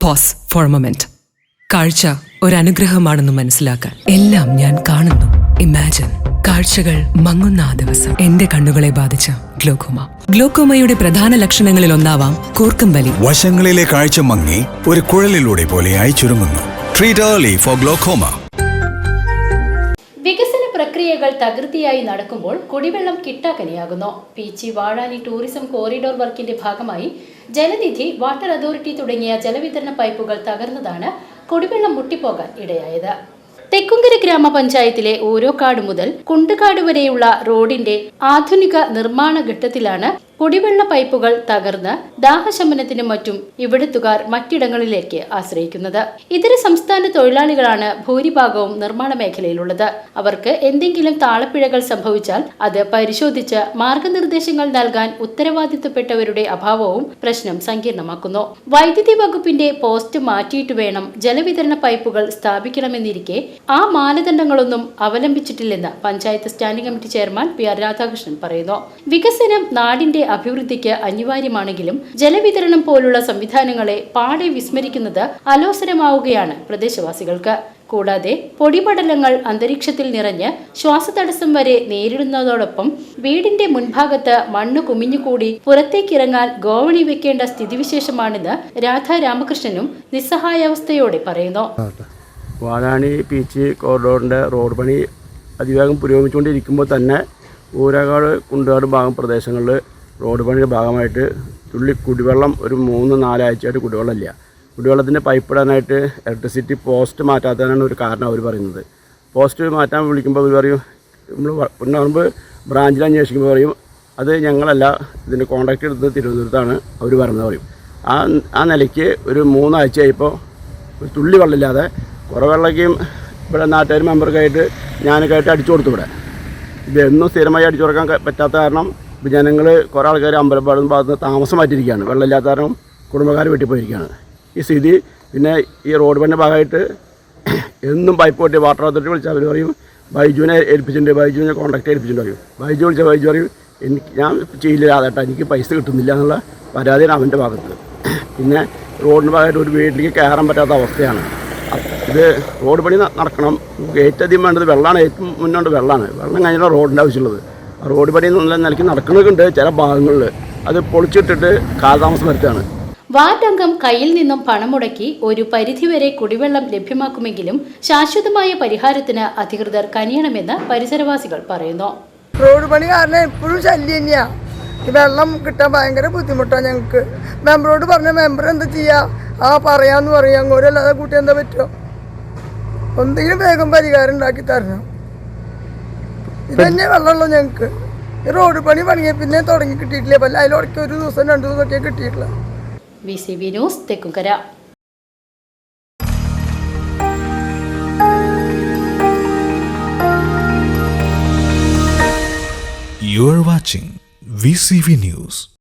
Pose four A moment. കാഴ്ച ഒരനുഗ്രഹമാണെന്ന് മനസ്സിലാക്കാൻ എല്ലാം ഞാൻ കാണുന്നു. ഇമാജിൻ കാഴ്ചകൾ മങ്ങുന്ന ആ ദിവസം. എന്റെ കണ്ണുകളെ ബാധിച്ച ഗ്ലോക്കോമ. ഗ്ലോക്കോമയുടെ പ്രധാന ലക്ഷണങ്ങളിൽ ഒന്നാവാം കൂർക്കം വലി. വശങ്ങളിലെ കാഴ്ച മങ്ങി ഒരു കുഴലിലൂടെ പോലെയായി ചുരുങ്ങുന്നു. Treat early four glaucoma. വികസന പ്രക്രിയകൾ തകൃതിയായി നടക്കുമ്പോൾ കുടിവെള്ളം കിട്ടാക്കനിയാകുന്നു. പീച്ചി വാഴാനി ടൂറിസം കോറിഡോർ വർക്കിന്റെ ഭാഗമായി ജലനിധി, വാട്ടർ അതോറിറ്റി തുടങ്ങിയ ജലവിതരണ പൈപ്പുകൾ തകർന്നതാണ് കുടിവെള്ളം മുട്ടിപ്പോകാൻ ഇടയായത്. തെക്കുംകര ഗ്രാമപഞ്ചായത്തിലെ ഊരോക്കാട് മുതൽ കുണ്ടുകാട് വരെയുള്ള റോഡിന്റെ ആധുനിക നിർമ്മാണ ഘട്ടത്തിലാണ് കുടിവെള്ള പൈപ്പുകൾ തകർന്ന് ദാഹശമനത്തിനും മറ്റും ഇവിടുത്തുകാർ മറ്റിടങ്ങളിലേക്ക് ആശ്രയിക്കുന്നത്. ഇതര സംസ്ഥാന തൊഴിലാളികളാണ് ഭൂരിഭാഗവും നിർമ്മാണ മേഖലയിലുള്ളത്. അവർക്ക് എന്തെങ്കിലും താളപ്പിഴകൾ സംഭവിച്ചാൽ അത് പരിശോധിച്ച് മാർഗനിർദ്ദേശങ്ങൾ നൽകാൻ ഉത്തരവാദിത്തപ്പെട്ടവരുടെ അഭാവവും പ്രശ്നം സങ്കീർണമാക്കുന്നു. വൈദ്യുതി വകുപ്പിന്റെ പോസ്റ്റ് മാറ്റിയിട്ട് വേണം ജലവിതരണ പൈപ്പുകൾ സ്ഥാപിക്കണമെന്നിരിക്കെ ആ മാനദണ്ഡങ്ങളൊന്നും അവലംബിച്ചിട്ടില്ലെന്ന് panchayat standing committee chairman PR Radhakrishnan പറയുന്നു. വികസനം നാടിന്റെ അഭിവൃദ്ധിക്ക് അനിവാര്യമാണെങ്കിലും ജലവിതരണം പോലുള്ള സംവിധാനങ്ങളെ പാടെ വിസ്മരിക്കുന്നത് അലോസരമാവുകയാണ് പ്രദേശവാസികൾക്ക്. കൂടാതെ പൊടിപടലങ്ങൾ അന്തരീക്ഷത്തിൽ നിറഞ്ഞ് ശ്വാസതടസ്സം വരെ നേരിടുന്നതോടൊപ്പം വീടിന്റെ മുൻഭാഗത്ത് മണ്ണ് കുമിഞ്ഞുകൂടി പുറത്തേക്കിറങ്ങാൻ ഗോവണി വെക്കേണ്ട സ്ഥിതിവിശേഷമാണെന്ന് രാധാരാമകൃഷ്ണനും നിസ്സഹായാവസ്ഥയോടെ പറയുന്നു. വാഴാനി പീച്ചി കോറിഡോറിൻ്റെ റോഡ് പണി അതിവേഗം പുരോഗമിച്ചുകൊണ്ടിരിക്കുമ്പോൾ തന്നെ ഊരകാട് കുണ്ടുകാട് ഭാഗം പ്രദേശങ്ങളിൽ റോഡ് പണിയുടെ ഭാഗമായിട്ട് കുടിവെള്ളം ഒരു 3-4 ആഴ്ചയായിട്ട് കുടിവെള്ളമില്ല. കുടിവെള്ളത്തിൻ്റെ പൈപ്പ് ഇടാനായിട്ട് ഇലക്ട്രിസിറ്റി പോസ്റ്റ് മാറ്റാത്തതാണ് ഒരു കാരണം അവർ പറയുന്നത്. പോസ്റ്റ് മാറ്റാൻ വിളിക്കുമ്പോൾ അവർ പറയും, നമ്മൾ മുമ്പ് ബ്രാഞ്ചിൽ അന്വേഷിക്കുമ്പോൾ പറയും അത് ഞങ്ങളല്ല, ഇതിൻ്റെ കോൺട്രാക്ട് എടുത്തത് തിരുവനന്തപുരത്താണ് അവർ പറഞ്ഞത് പറയും. ആ നിലയ്ക്ക് ഒരു 3 ആഴ്ചയായിപ്പോൾ ഒരു തുള്ളി വെള്ളമില്ലാതെ കുറേ വെള്ളമൊക്കെയും ഇവിടെ നാട്ടുകാർ മെമ്പർക്കായിട്ട് ഞാനൊക്കെ ആയിട്ട് അടിച്ചു കൊടുത്തു. ഇവിടെ ഇതൊന്നും സ്ഥിരമായി അടിച്ചു കൊടുക്കാൻ പറ്റാത്ത കാരണം ജനങ്ങൾ കുറേ ആൾക്കാർ അമ്പലപ്പാടും ഭാഗത്ത് താമസം മാറ്റിയിരിക്കുകയാണ്. വെള്ളമില്ലാത്ത കാരണം കുടുംബക്കാർ വെട്ടിപ്പോയിരിക്കുകയാണ് ഈ സ്ഥിതി. പിന്നെ ഈ റോഡ് പണിൻ്റെ ഭാഗമായിട്ട് എന്നും പൈപ്പ് പൊട്ടി വാട്ടർ അതോറിറ്റി വിളിച്ചാൽ അവർ പറയും ബൈജുവിനെ ഏൽപ്പിച്ചിട്ടുണ്ട്, ബൈജുവിനെ കോൺടാക്ട് ഏൽപ്പിച്ചിട്ടുണ്ട് പറയും. ബൈജു വിളിച്ചാൽ ബൈജു പറയും ഞാൻ ചെയ്യില്ല അതേട്ടാ, എനിക്ക് പൈസ കിട്ടുന്നില്ല എന്നുള്ള പരാതിയാണ് അവൻ്റെ ഭാഗത്ത്. പിന്നെ റോഡിൻ്റെ ഭാഗമായിട്ട് ഒരു വീട്ടിലേക്ക് കയറാൻ പറ്റാത്ത അവസ്ഥയാണ്. ഇത് റോഡ് പണി നടക്കണം. ഏറ്റവും അധികം വേണ്ടത് വെള്ളമാണ്. ഏറ്റവും മുന്നോട്ട് വെള്ളം കഴിഞ്ഞാൽ റോഡിൻ്റെ ആവശ്യമുള്ളത്. ആ റോഡ് പണി നല്ല നിലയ്ക്ക് നടക്കുന്നതൊക്കെ ചില ഭാഗങ്ങളിൽ അത് പൊളിച്ചിട്ടിട്ട് കാലതാമസം വരുത്തുകയാണ്. വാർഡ് അംഗം കയ്യിൽ നിന്നും പണം മുടക്കി ഒരു പരിധിവരെ കുടിവെള്ളം ലഭ്യമാക്കുമെങ്കിലും ശാശ്വതമായ പരിഹാരത്തിന് അധികൃതർ കനിയണമെന്ന് പരിസരവാസികൾ പറയുന്നു. റോഡ് പണി കാരണം എപ്പോഴും ശല്യം തന്നെയാണ്. ഈ വെള്ളം കിട്ടാൻ ഭയങ്കര ബുദ്ധിമുട്ടാണ് ഞങ്ങൾക്ക്. മെമ്പറോട് പറഞ്ഞ മെമ്പർ എന്താ ചെയ്യുക, പറയാന്ന് പറയാം, അങ്ങോട്ടല്ലാതെ കൂട്ടി എന്താ പറ്റുമോ, എന്തെങ്കിലും വേഗം പരിഹാരം ഉണ്ടാക്കി തരണം. ഇതന്നെ വെള്ളമുള്ളൂ ഞങ്ങൾക്ക്. ഈ റോഡ് പണി പണിയെ പിന്നെ തുടങ്ങി കിട്ടിയിട്ടില്ല. പല അതിലൊക്കെ ഒരു ദിവസം 2 ദിവസമൊക്കെ കിട്ടിയിട്ടില്ല. VCB news Thekkumkara. You are watching VCV News.